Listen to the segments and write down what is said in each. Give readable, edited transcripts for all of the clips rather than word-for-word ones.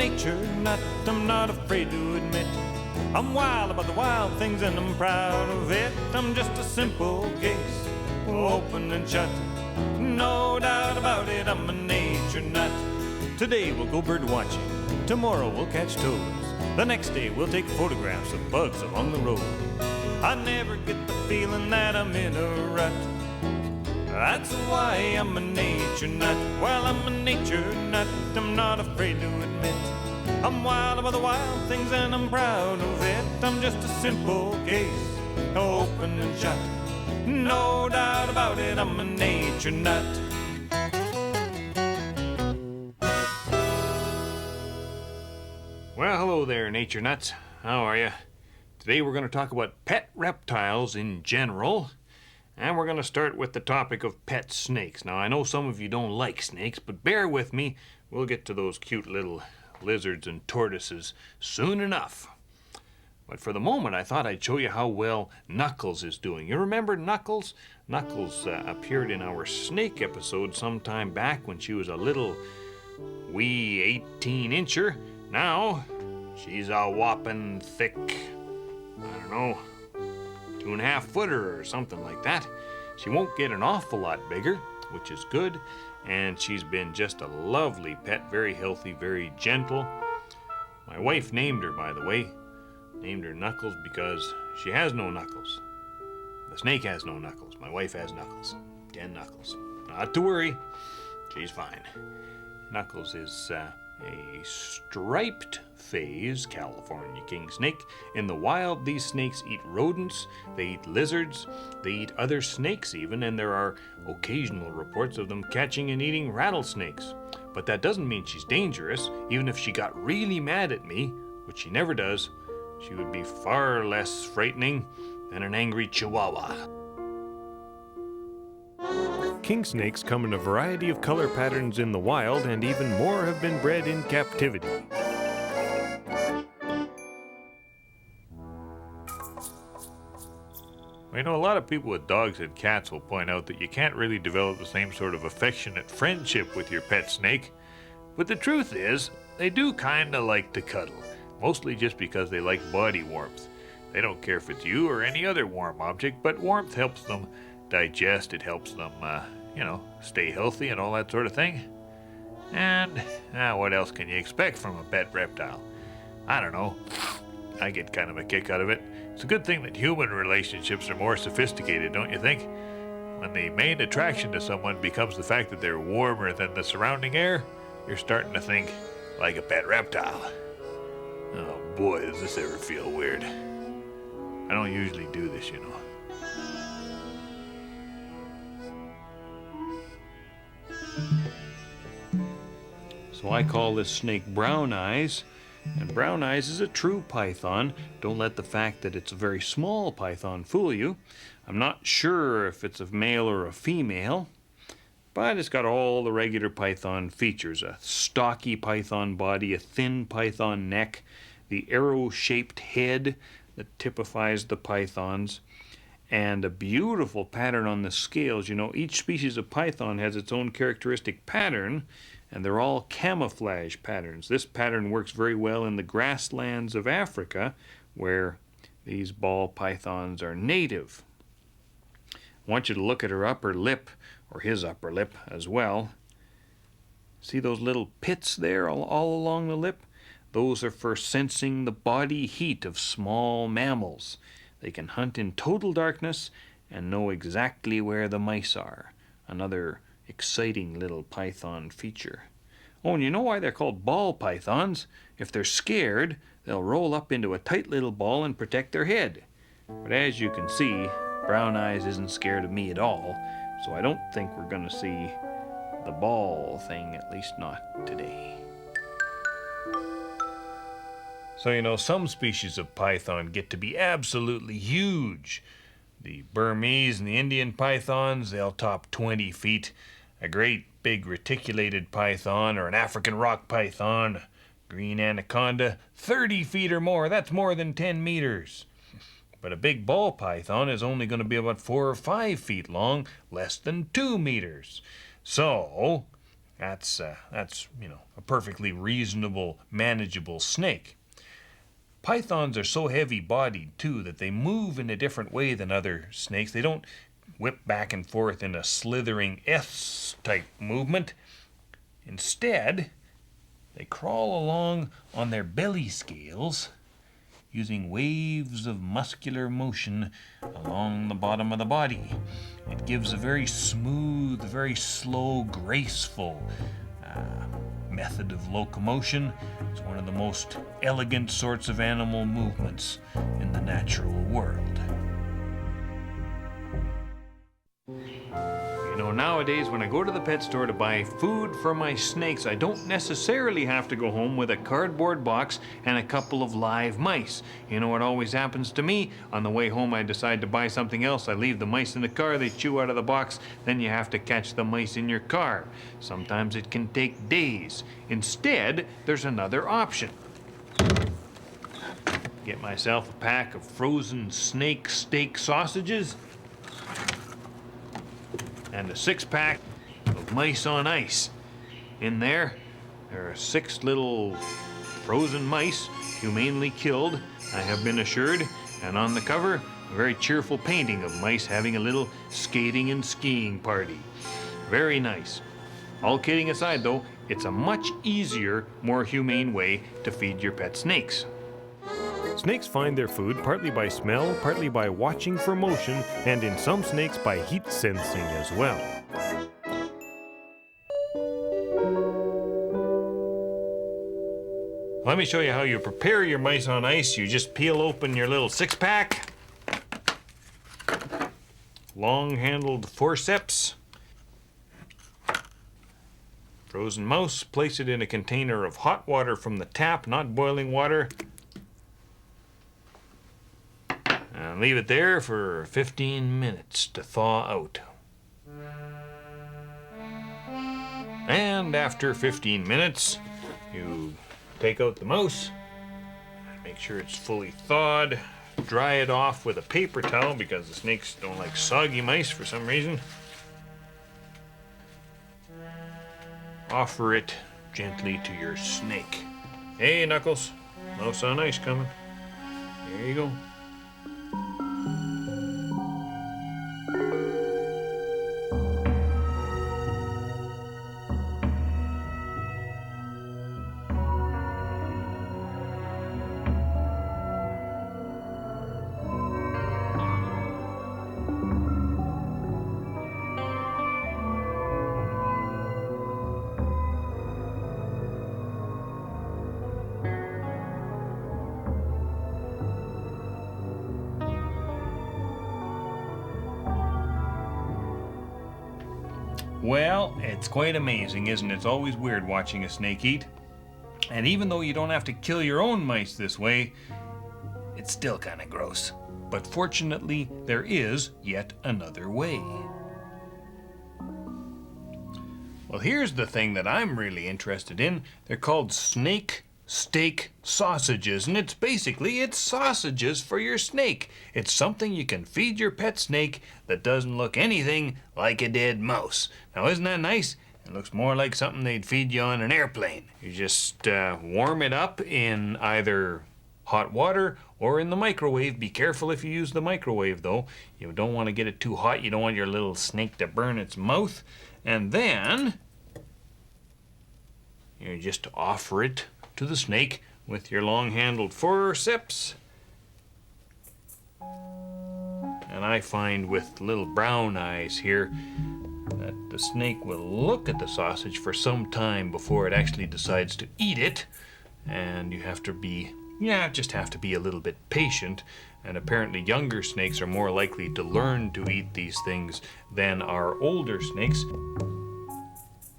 nature nut, I'm not afraid to admit. I'm wild about the wild things and I'm proud of it. I'm just a simple case, open and shut. No doubt about it, I'm a nature nut. Today we'll go bird watching, tomorrow we'll catch toads. The next day we'll take photographs of bugs along the road. I never get the feeling that I'm in a rut. That's why I'm a nature nut. Well, I'm a nature nut, I'm not afraid to admit. I'm wild about the wild things and I'm proud of it. I'm just a simple case, open and shut. No doubt about it, I'm a nature nut. Well, hello there, nature nuts. How are you? Today we're going to talk about pet reptiles in general. And we're going to start with the topic of pet snakes. Now, I know some of you don't like snakes, but bear with me. We'll get to those cute little lizards and tortoises soon enough. But for the moment, I thought I'd show you how well Knuckles is doing. You remember Knuckles? Knuckles appeared in our snake episode some time back when she was a little wee 18-incher. Now, she's a whopping thick, I don't know, 2.5 footer or something like that. She won't get an awful lot bigger, which is good, and she's been just a lovely pet, very healthy, very gentle. My wife named her, by the way, named her Knuckles because she has no knuckles. The snake has no knuckles. My wife has knuckles. 10 knuckles. Not to worry, she's fine. Knuckles is a striped phase California king snake. In the wild, these snakes eat rodents, they eat lizards, they eat other snakes even, and there are occasional reports of them catching and eating rattlesnakes. But that doesn't mean she's dangerous. Even if she got really mad at me, which she never does, she would be far less frightening than an angry chihuahua. King snakes come in a variety of color patterns in the wild, and even more have been bred in captivity. You know, a lot of people with dogs and cats will point out that you can't really develop the same sort of affectionate friendship with your pet snake. But the truth is, they do kinda like to cuddle, mostly just because they like body warmth. They don't care if it's you or any other warm object, but warmth helps them digest, it helps them, stay healthy and all that sort of thing. And, what else can you expect from a pet reptile? I don't know. I get kind of a kick out of it. It's a good thing that human relationships are more sophisticated, don't you think? When the main attraction to someone becomes the fact that they're warmer than the surrounding air, you're starting to think like a pet reptile. Oh boy, does this ever feel weird. I don't usually do this, you know. So I call this snake Brown Eyes, and Brown Eyes is a true python. Don't let the fact that it's a very small python fool you. I'm not sure if it's a male or a female, but it's got all the regular python features: a stocky python body, a thin python neck, the arrow-shaped head that typifies the pythons, and a beautiful pattern on the scales. You know, each species of python has its own characteristic pattern, and they're all camouflage patterns. This pattern works very well in the grasslands of Africa, where these ball pythons are native. I want you to look at her upper lip, or his upper lip as well. See those little pits there all along the lip? Those are for sensing the body heat of small mammals. They can hunt in total darkness and know exactly where the mice are. Another exciting little python feature. Oh, and you know why they're called ball pythons? If they're scared, they'll roll up into a tight little ball and protect their head. But as you can see, Brown Eyes isn't scared of me at all, so I don't think we're going to see the ball thing, at least not today. So, you know, some species of python get to be absolutely huge. The Burmese and the Indian pythons, they'll top 20 feet. A great big reticulated python or an African rock python, green anaconda, 30 feet or more. That's more than 10 meters. But a big ball python is only going to be about 4 or 5 feet long, less than 2 meters. So, That's a perfectly reasonable, manageable snake. Pythons are so heavy-bodied, too, that they move in a different way than other snakes. They don't whip back and forth in a slithering S-type movement. Instead, they crawl along on their belly scales, using waves of muscular motion along the bottom of the body. It gives a very smooth, very slow, graceful method of locomotion. It's one of the most elegant sorts of animal movements in the natural world. You know, nowadays when I go to the pet store to buy food for my snakes, I don't necessarily have to go home with a cardboard box and a couple of live mice. You know what always happens to me? On the way home I decide to buy something else. I leave the mice in the car, they chew out of the box, then you have to catch the mice in your car. Sometimes it can take days. Instead, there's another option. Get myself a pack of frozen snake steak sausages and a 6-pack of mice on ice. In there are 6 little frozen mice, humanely killed, I have been assured, and on the cover, a very cheerful painting of mice having a little skating and skiing party. Very nice. All kidding aside though, it's a much easier, more humane way to feed your pet snakes. Snakes find their food partly by smell, partly by watching for motion, and in some snakes by heat sensing as well. Let me show you how you prepare your mice on ice. You just peel open your little 6-pack, long-handled forceps, frozen mouse, place it in a container of hot water from the tap, not boiling water, and leave it there for 15 minutes to thaw out. And after 15 minutes, you take out the mouse, make sure it's fully thawed, dry it off with a paper towel because the snakes don't like soggy mice for some reason. Offer it gently to your snake. Hey, Knuckles, mouse on ice coming. There you go. Well, it's quite amazing, isn't it? It's always weird watching a snake eat. And even though you don't have to kill your own mice this way, it's still kind of gross. But fortunately, there is yet another way. Well, here's the thing that I'm really interested in. They're called snake steak sausages, and it's sausages for your snake. It's something you can feed your pet snake that doesn't look anything like a dead mouse. Now, isn't that nice? It looks more like something they'd feed you on an airplane. You just warm it up in either hot water or in the microwave. Be careful if you use the microwave though. You don't want to get it too hot. You don't want your little snake to burn its mouth. And then you just offer it to the snake with your long-handled forceps. And I find with little brown eyes here that the snake will look at the sausage for some time before it actually decides to eat it. And you have to be, just have to be a little bit patient. And apparently younger snakes are more likely to learn to eat these things than our older snakes.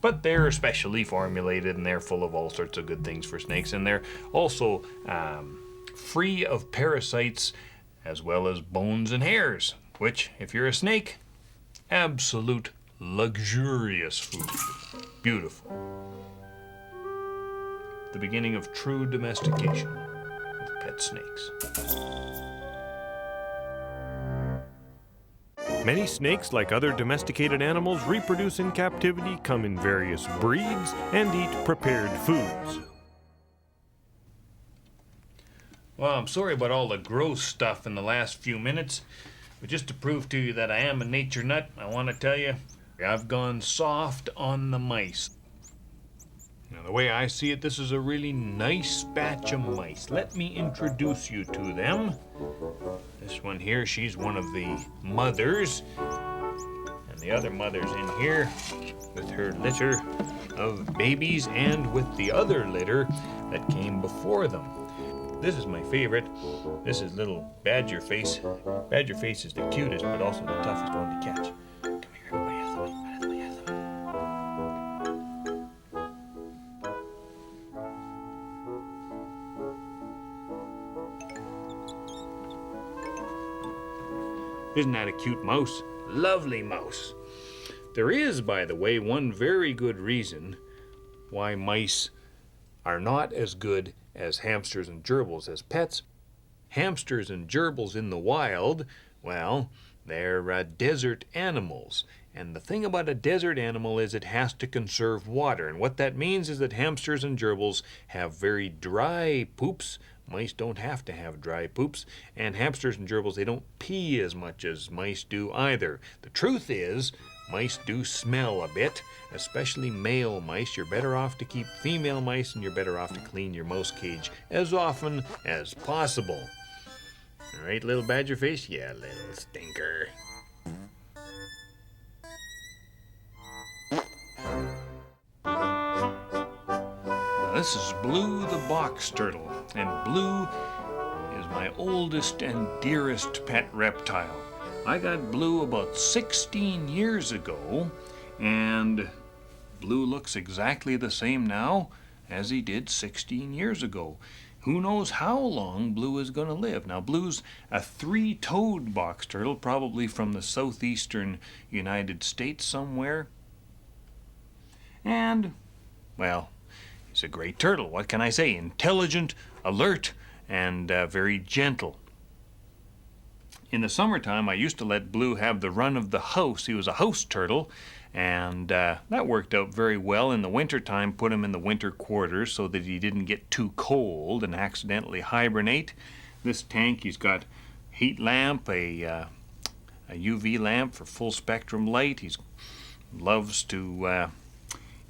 But they're specially formulated and they're full of all sorts of good things for snakes. And they're also free of parasites as well as bones and hairs, which, if you're a snake, absolute luxurious food. Beautiful. The beginning of true domestication of pet snakes. Many snakes, like other domesticated animals, reproduce in captivity, come in various breeds, and eat prepared foods. Well, I'm sorry about all the gross stuff in the last few minutes, but just to prove to you that I am a nature nut, I want to tell you, I've gone soft on the mice. Now, the way I see it, this is a really nice batch of mice. Let me introduce you to them. This one here, she's one of the mothers. And the other mother's in here with her litter of babies and with the other litter that came before them. This is my favorite. This is little Badger Face. Badger Face is the cutest, but also the toughest one to catch. Come here, everybody, out of the way, out of the way, out of the way. Isn't that a cute mouse? Lovely mouse. There is, by the way, one very good reason why mice are not as good as hamsters and gerbils as pets. Hamsters and gerbils in the wild, well, they're desert animals. And the thing about a desert animal is it has to conserve water. And what that means is that hamsters and gerbils have very dry poops. Mice don't have to have dry poops. And hamsters and gerbils, they don't pee as much as mice do either. The truth is, mice do smell a bit, especially male mice. You're better off to keep female mice, and you're better off to clean your mouse cage as often as possible. All right, little Badger Face? Yeah, little stinker. Now, this is Blue the box turtle, and Blue is my oldest and dearest pet reptile. I got Blue about 16 years ago, and Blue looks exactly the same now as he did 16 years ago. Who knows how long Blue is going to live? Now, Blue's a three-toed box turtle, probably from the southeastern United States somewhere. And, well, he's a great turtle. What can I say? Intelligent, alert, and very gentle. In the summertime, I used to let Blue have the run of the house. He was a house turtle, and that worked out very well. In the wintertime, put him in the winter quarters so that he didn't get too cold and accidentally hibernate. This tank, he's got heat lamp, a UV lamp for full spectrum light. He loves to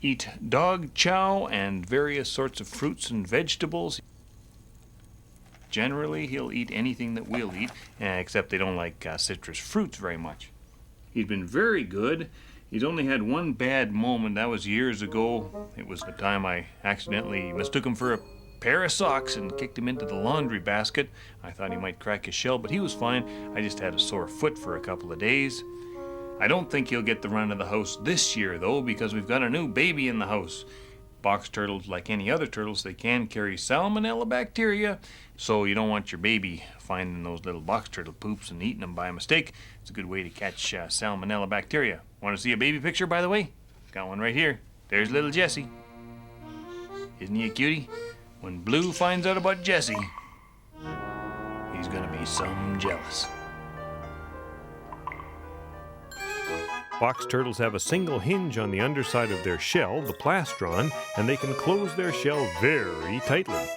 eat dog chow and various sorts of fruits and vegetables. Generally, he'll eat anything that we'll eat, except they don't like citrus fruits very much. He's been very good. He's only had one bad moment. That was years ago. It was the time I accidentally mistook him for a pair of socks and kicked him into the laundry basket. I thought he might crack his shell, but he was fine. I just had a sore foot for a couple of days. I don't think he'll get the run of the house this year, though, because we've got a new baby in the house. Box turtles, like any other turtles, they can carry salmonella bacteria, so you don't want your baby finding those little box turtle poops and eating them by mistake. It's a good way to catch salmonella bacteria. Want to see a baby picture, by the way? Got one right here. There's little Jessie. Isn't he a cutie? When Blue finds out about Jessie, he's gonna be some jealous. Box turtles have a single hinge on the underside of their shell, the plastron, and they can close their shell very tightly.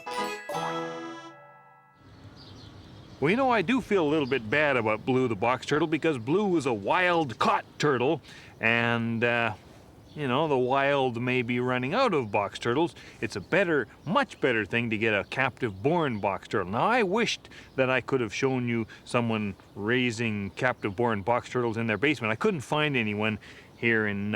Well, you know, I do feel a little bit bad about Blue the box turtle because Blue was a wild-caught turtle, and, you know, the wild may be running out of box turtles. It's a better, much better thing to get a captive-born box turtle. Now, I wished that I could have shown you someone raising captive-born box turtles in their basement. I couldn't find anyone here in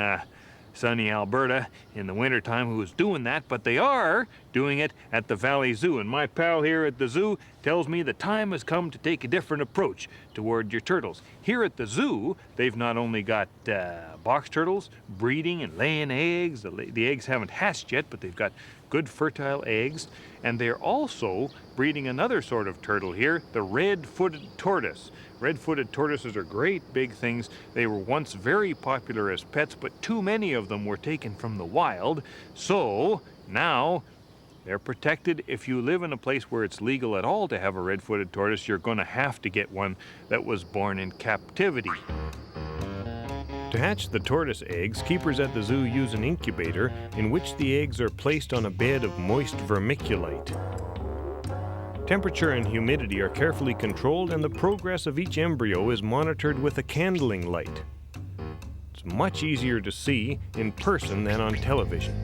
sunny Alberta in the wintertime who is doing that, but they are doing it at the Valley Zoo. And my pal here at the zoo tells me the time has come to take a different approach toward your turtles. Here at the zoo, they've not only got box turtles breeding and laying eggs. The eggs haven't hatched yet, but they've got good fertile eggs. And they're also breeding another sort of turtle here, the red-footed tortoise. Red-footed tortoises are great big things. They were once very popular as pets, but too many of them were taken from the wild. So now they're protected. If you live in a place where it's legal at all to have a red-footed tortoise, you're going to have to get one that was born in captivity. To hatch the tortoise eggs, keepers at the zoo use an incubator in which the eggs are placed on a bed of moist vermiculite. Temperature and humidity are carefully controlled, and the progress of each embryo is monitored with a candling light. It's much easier to see in person than on television.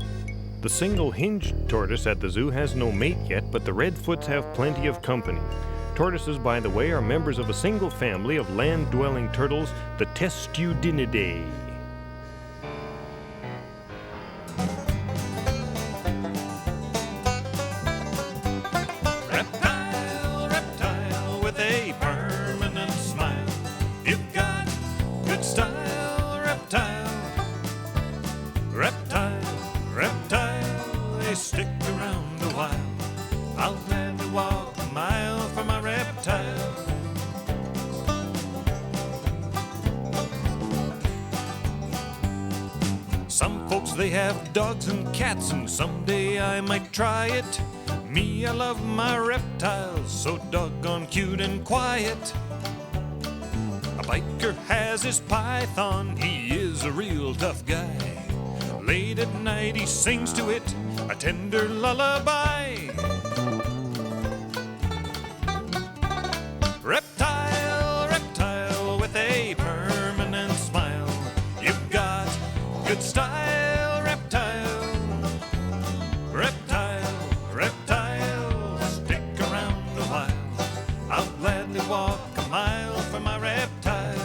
The single-hinged tortoise at the zoo has no mate yet, but the redfoots have plenty of company. Tortoises, by the way, are members of a single family of land-dwelling turtles, the Testudinidae. Reptile, reptile with a permanent smile. You've got good style, reptile. Reptile, reptile, they stick around a while. I'll gladly walk a mile for my reptile. Some folks, they have dogs and cats, and someday I might try it. Me, I love my reptiles, so doggone cute and quiet. A biker has his python, he is a real tough guy. Late at night he sings to it a tender lullaby. Reptile, reptile with a permanent smile. You've got good style, reptile. Reptile, reptile, stick around a while. I'll gladly walk a mile for my reptile.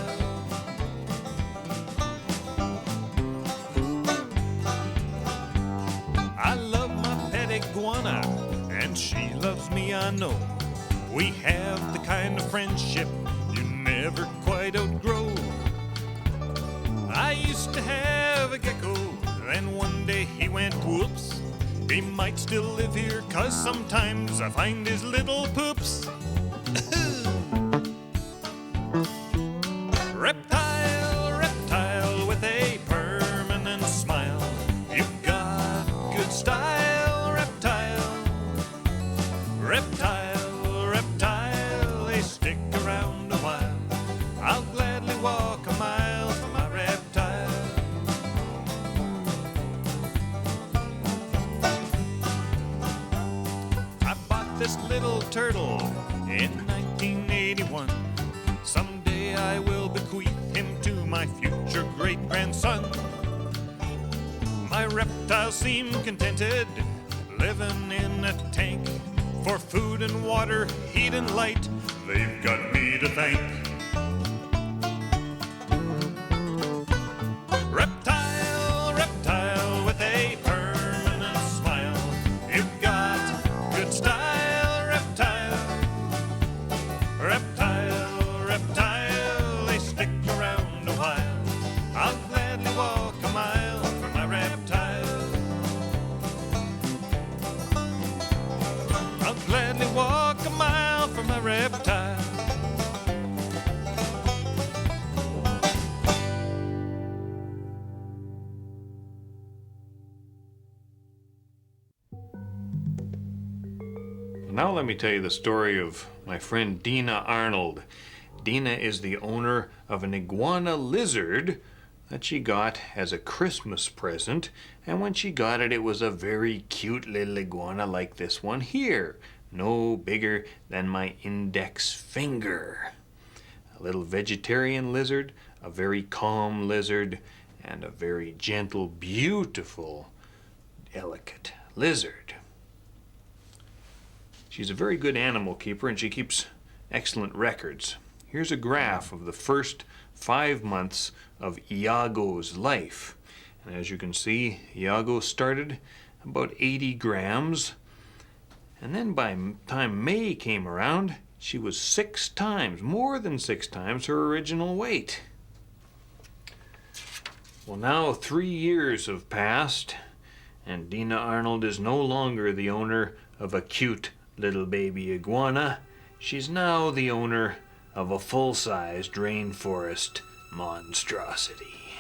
I love my pet iguana, and she loves me, I know. We have the kind of friendship you never quite outgrow. I used to have a gecko, then one day he went whoops. He might still live here, 'cause sometimes I find his little poops. Reptile, reptile with a permanent smile. You've got good style, reptile. Reptile, reptile, they stick around a while. I'll gladly walk a mile for my reptile. I bought this little turtle in 1981. Someday I will bequeath him to my future great-grandson. My reptiles seem contented, living in a tank. For food and water, heat and light, they've got me to thank. Reptile, reptile with a permanent smile. You've got good style, reptile. Reptile, reptile, they stick around a while. I'll gladly walk a mile for my reptile. I'll gladly walk a mile for my reptile. Now let me tell you the story of my friend Dina Arnold. Dina is the owner of an iguana lizard that she got as a Christmas present, and when she got it, it was a very cute little iguana like this one here, no bigger than my index finger. A little vegetarian lizard, a very calm lizard, and a very gentle, beautiful, delicate lizard. She's a very good animal keeper, and she keeps excellent records. Here's a graph of the first 5 months of Iago's life. And as you can see, Iago started about 80 grams. And then by the time May came around, she was 6 times, more than 6 times her original weight. Well, now 3 years have passed, and Dina Arnold is no longer the owner of a cute little baby iguana. She's now the owner of a full-sized rainforest monstrosity.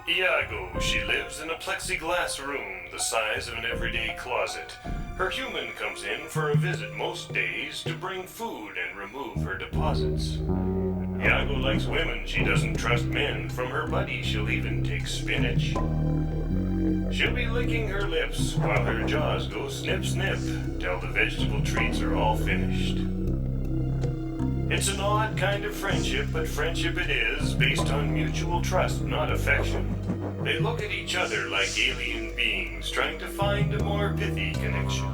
Iago, she lives in a plexiglass room the size of an everyday closet. Her human comes in for a visit most days to bring food and remove her deposits. Iago likes women, she doesn't trust men. From her buddy she'll even take spinach. She'll be licking her lips while her jaws go snip snip till the vegetable treats are all finished. It's an odd kind of friendship, but friendship it is, based on mutual trust, not affection. They look at each other like alien beings, trying to find a more pithy connection.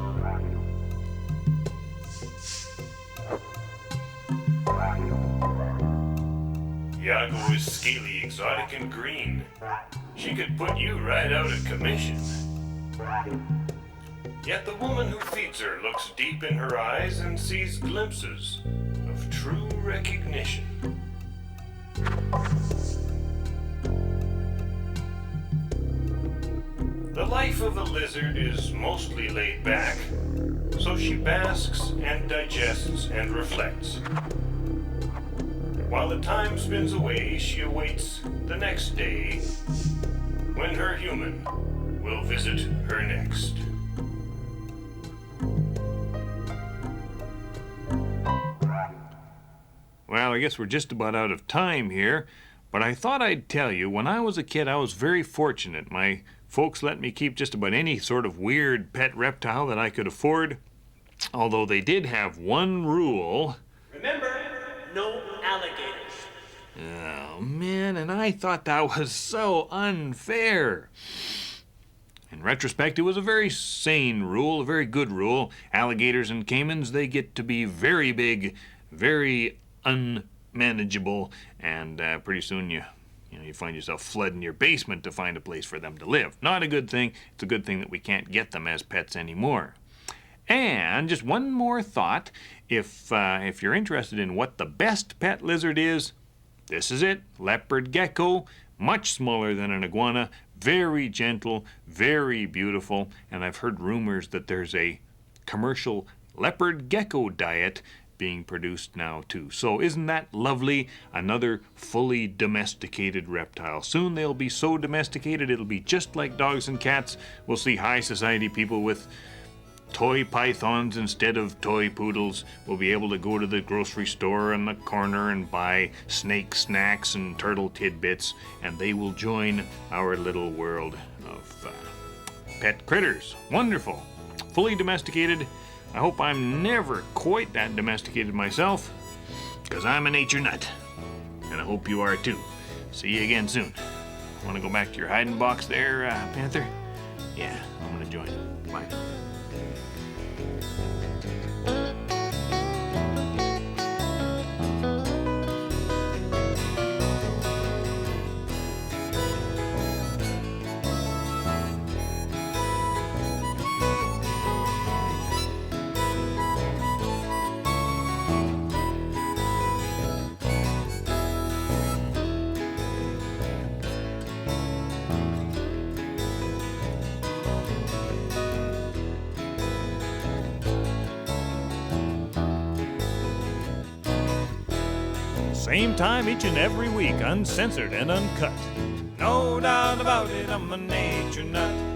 Iago is scaly, exotic, and green. She could put you right out of commission. Yet the woman who feeds her looks deep in her eyes and sees glimpses of true recognition. The life of a lizard is mostly laid back, so she basks and digests and reflects. While the time spins away, she awaits the next day, when her human will visit her next. Well, I guess we're just about out of time here, but I thought I'd tell you, when I was a kid, I was very fortunate. My folks let me keep just about any sort of weird pet reptile that I could afford, although they did have one rule. Remember, no alligators. Oh, man, and I thought that was so unfair. In retrospect, it was a very sane rule, a very good rule. Alligators and caimans, they get to be very big, very unmanageable, and pretty soon you find yourself flooding your basement to find a place for them to live. Not a good thing. It's a good thing that we can't get them as pets anymore. And just one more thought. If you're interested in what the best pet lizard is, this is it. Leopard gecko, much smaller than an iguana, very gentle, very beautiful, and I've heard rumors that there's a commercial leopard gecko diet being produced now too. So isn't that lovely? Another fully domesticated reptile. Soon they'll be so domesticated it'll be just like dogs and cats. We'll see high society people with toy pythons instead of toy poodles. We'll be able to go to the grocery store on the corner and buy snake snacks and turtle tidbits, and they will join our little world of pet critters. Wonderful. Fully domesticated. I hope I'm never quite that domesticated myself, because I'm a nature nut, and I hope you are too. See you again soon. Want to go back to your hiding box there, Panther? Yeah, I'm going to join. Bye. Same time each and every week, uncensored and uncut. No doubt about it, I'm a nature nut.